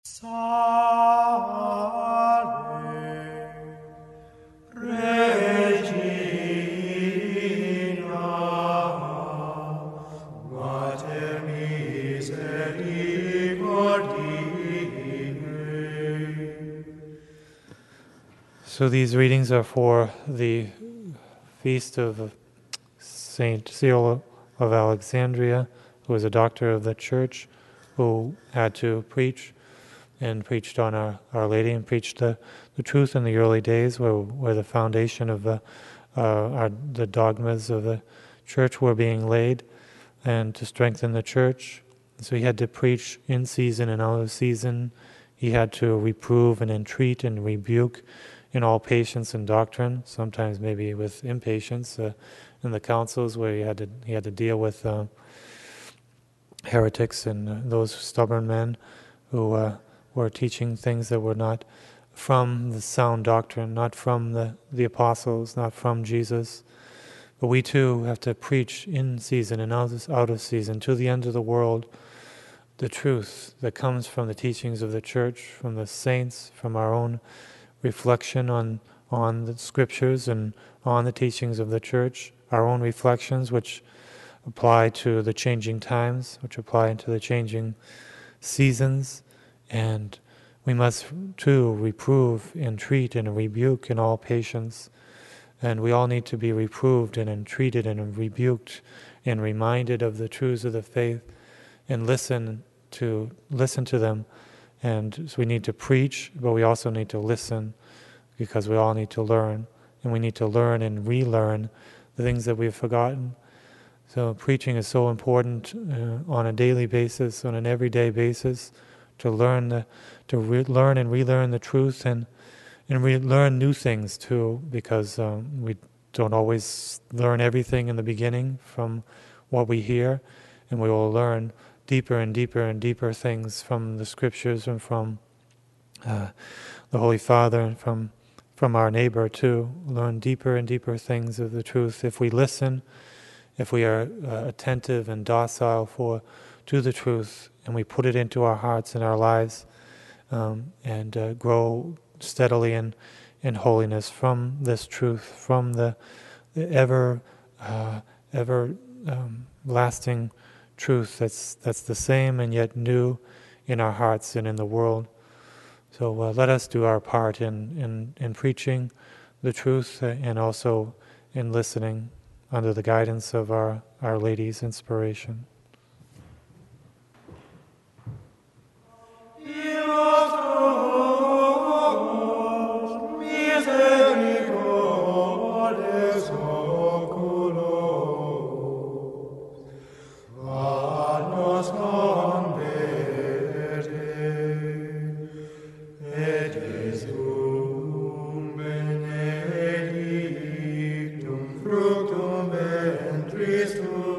Salve, Regina, Mater misericordiae. So these readings are for the feast of Saint Cyril of Alexandria, who was a doctor of the church, who had to preach and preached on Our Lady and preached the truth in the early days, where the foundation of the dogmas of the church were being laid, and to strengthen the church. So he had to preach in season and out of season. He had to reprove and entreat and rebuke in all patience and doctrine, sometimes maybe with impatience in the councils where he had to deal with heretics and those stubborn men who were teaching things that were not from the sound doctrine, not from the apostles, not from Jesus. But we too have to preach in season and out of season to the end of the world the truth that comes from the teachings of the church, from the saints, from our own reflection on the scriptures and on the teachings of the church, our own reflections which apply to the changing times, which apply to the changing seasons, and we must too reprove, entreat, and rebuke in all patience. And we all need to be reproved and entreated and rebuked and reminded of the truths of the faith and listen to them. And so we need to preach, but we also need to listen, because we all need to learn. And we need to learn and relearn the things that we've forgotten. So preaching is so important on a daily basis, on an everyday basis, to learn and relearn the truth and learn new things too, because we don't always learn everything in the beginning from what we hear, and we will learn deeper and deeper and deeper things from the scriptures and from the Holy Father and from our neighbor too. Learn deeper and deeper things of the truth if we listen, if we are attentive and docile to the truth, and we put it into our hearts and our lives, and grow steadily in holiness from this truth, from the ever lasting truth that's the same and yet new in our hearts and in the world. So let us do our part in preaching the truth and also in listening under the guidance of Our Lady's inspiration. Fructum ventris tuum,